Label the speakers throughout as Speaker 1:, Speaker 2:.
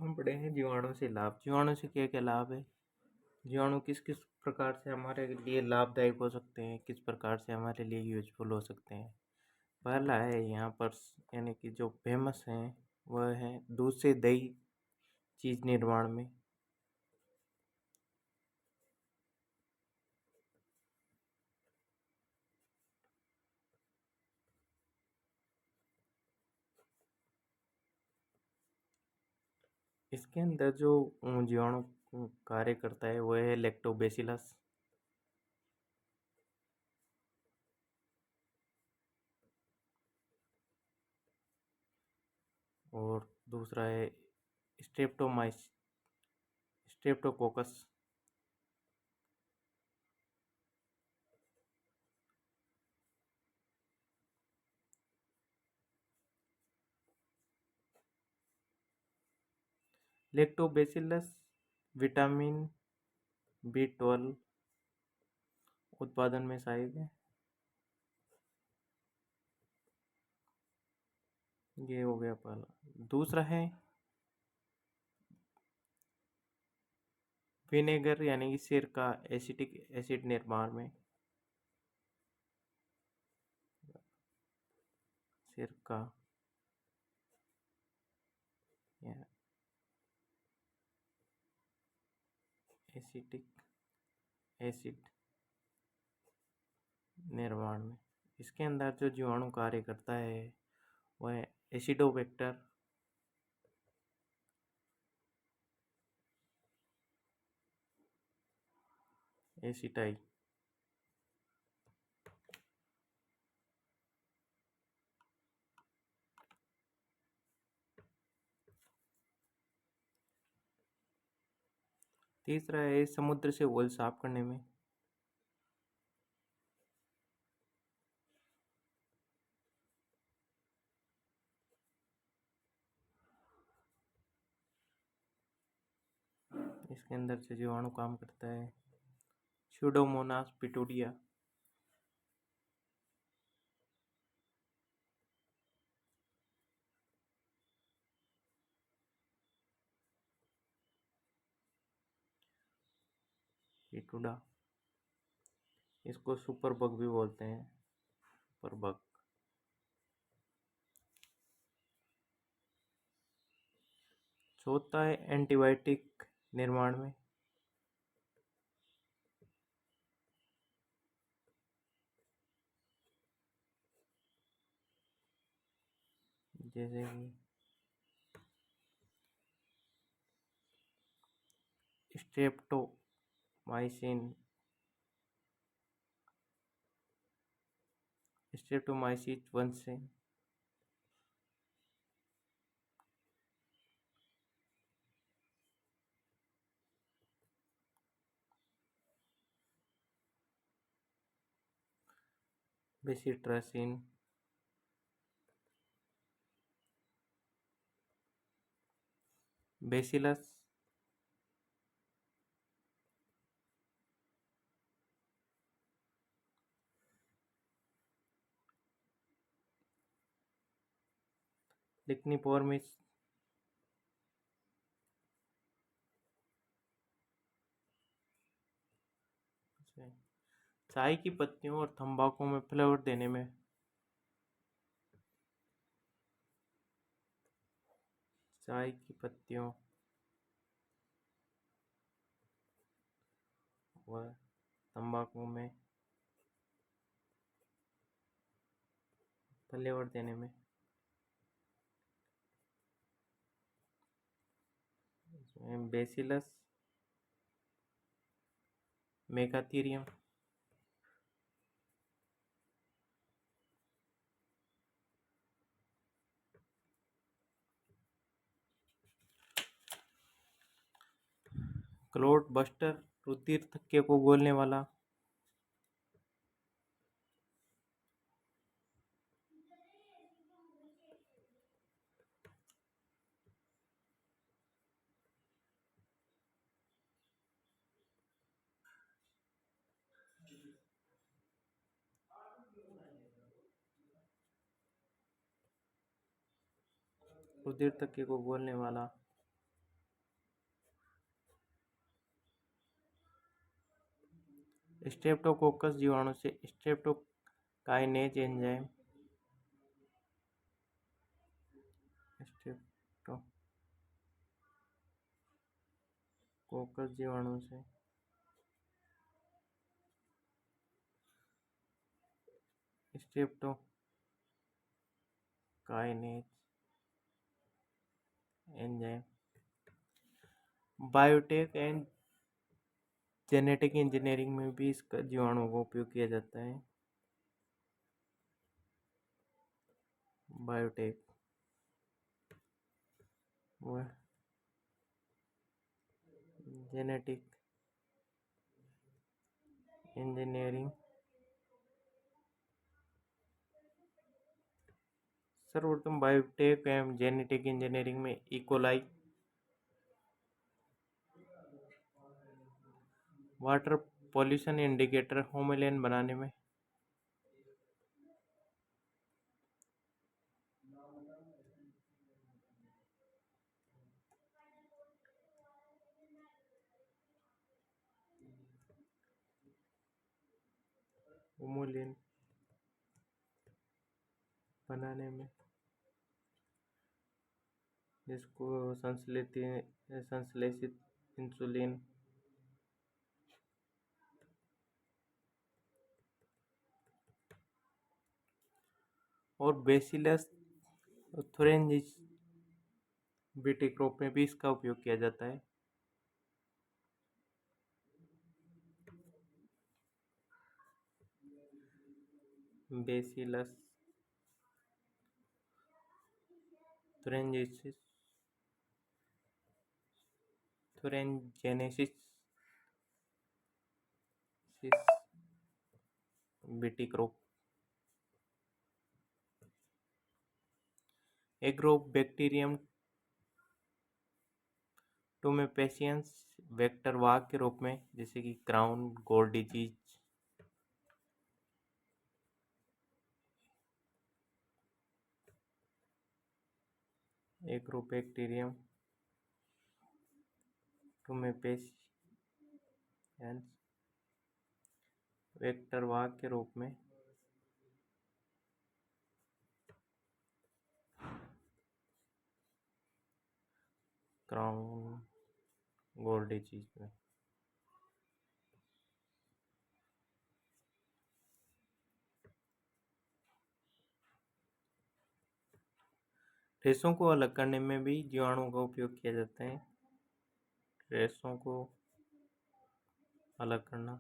Speaker 1: हम पढ़े हैं जीवाणु से लाभ। जीवाणु से क्या क्या लाभ है? जीवाणु किस किस प्रकार से हमारे लिए लाभदायक हो सकते हैं, किस प्रकार से हमारे लिए यूजफुल हो सकते हैं। पहला है यहाँ पर यानी कि जो फेमस हैं वह है दूध से दही चीज निर्माण में। इसके अंदर जो जीवाणु कार्य करता है वह है लैक्टोबैसिलस। और दूसरा है स्ट्रेप्टोकोकस। लैक्टोबैसिलस विटामिन B12 उत्पादन में सहायक है। ये हो गया पहला। दूसरा है विनेगर यानी कि सिरका एसिटिक एसिड निर्माण में। सिरका या एसिटिक एसिड निर्माण में। इसके अंदर जो जीवाणु कार्य करता है वह एसिडोबैक्टर एसिटाई। तीसरा है समुद्र से ओल साफ करने में। इसके अंदर से जीवाणु काम करता है स्यूडोमोनास पिटूडिया। पिटूडा, इसको सुपर बग भी बोलते हैं, सुपर बग। चौथा है एंटीबायोटिक निर्माण में। जैसे कि स्ट्रेप्टोमाइसिस वंश से। बेसिट्रासिन, बेसिलस, लिग्निफॉर्मिस, चाय की पत्तियों और तंबाकू में फ्लेवर देने में। चाय की पत्तियों व तंबाकू में फ्लेवर देने में। बेसिलस मेगाथीरियम, क्लोट बस्टर रुधिर थक्के को गोलने वाला। रुधिर थक्के को गोलने वाला स्ट्रेप्टोकोकस जीवाणु से स्ट्रेप्टोकाइनेज एंजाइम स्ट्रेप्टोकोकस जीवाणु से streptokinase enzyme biotech and genetic engineering में भी इसका जीवाणु का उपयोग किया जाता है। बायोटेक वह जेनेटिक इंजीनियरिंग सर्वप्रथम बायोटेक एवं जेनेटिक इंजीनियरिंग में इकोलाई वाटर पॉल्यूशन इंडिकेटर होमोलेन बनाने में होमोलेन बनाने में जिसको संश्लेषित इंसुलिन और बेसिलस थोरेंजिस विटिक्रोप में भी इसका उपयोग किया जाता है। बेसिलस थोरेंजेनेसिस विटिक्रोप एग्रोबैक्टीरियम टोमेपेसियंस वेक्टर वाहक के रूप में जैसे कि crown gall disease Agrobacterium tumefaciens vector वाहक के रूप में क्राउन गोल्ड डिजीज में रेशों को अलग करने में भी जीवाणुओं का उपयोग किया जाता है। रेशों को अलग करना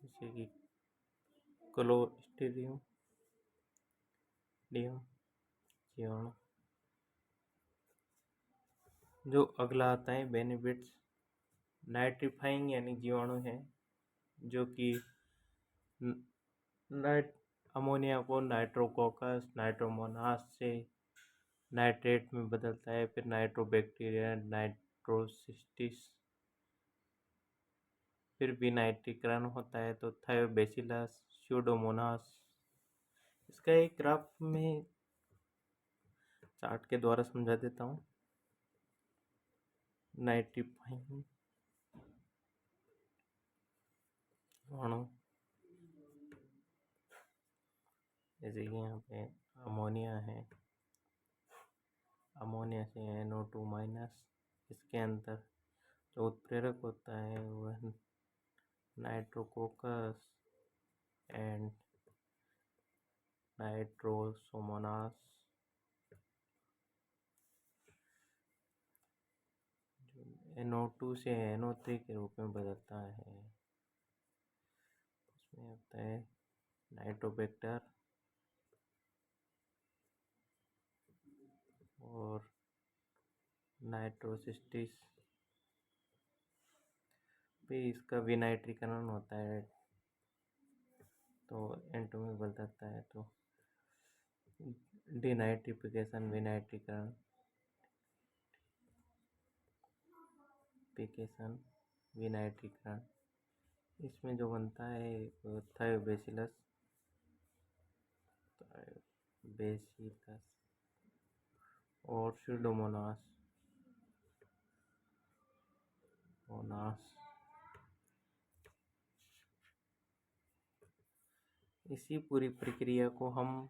Speaker 1: जैसे कि क्लोस्ट्रीडियम जीवाणु। जो अगला आता है बेनिफिट्स नाइट्रीफाइंग यानी जीवाणु है जो कि अमोनिया को नाइट्रोकोकस नाइट्रोमोनास से नाइट्रेट में बदलता है। फिर नाइट्रोबैक्टीरिया नाइट्रोसिस्टिस फिर विनाइट्रीकरण होता है तो थायोबैसिलस स्यूडोमोनास। इसका एक ग्राफ में चार्ट के द्वारा समझा देता हूँ। नाइट्रीफाइंग जीवाणु जैसे कि यहाँ पे अमोनिया है, अमोनिया से NO2 माइनस। इसके अंदर जो उत्प्रेरक होता है वह नाइट्रोकोकस एंड नाइट्रोसोमोनास जो NO2 से NO3 के रूप में बदलता है। उसमें होता है नाइट्रोबैक्टर और नाइट्रोसिस्टिस पे इसका विनाइट्रीकरण होता है तो N2 में बदलता है तो डिनाइट्रिफिकेशन विनाइट्रीकरण विनाइट्रीकरण। इसमें जो बनता है थायोबैसिलस और स्यूडोमोनास और नाश। इसी पूरी प्रक्रिया को हम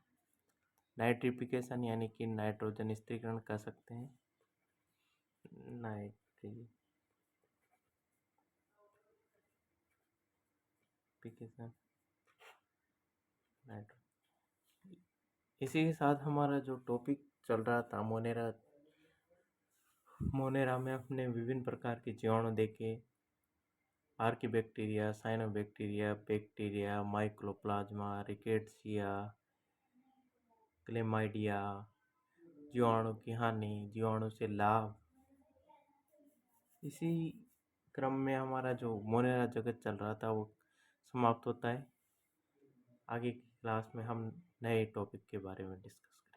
Speaker 1: नाइट्रिफिकेशन यानी कि नाइट्रोजन स्थिरीकरण कह सकते हैं। नाइट्रिफिकेशन। इसी के साथ हमारा जो टॉपिक चल रहा था मोनेरा में हमने विभिन्न प्रकार के जीवाणु देखे। Archaebacteria, cyanobacteria, bacteria, mycoplasma, rickettsia, chlamydia, जीवाणु की हानि, जीवाणु से लाभ। इसी क्रम में हमारा जो मोनेरा जगत चल रहा था वो समाप्त होता है। आगे की क्लास में हम नए टॉपिक के बारे में डिस्कस करेंगे।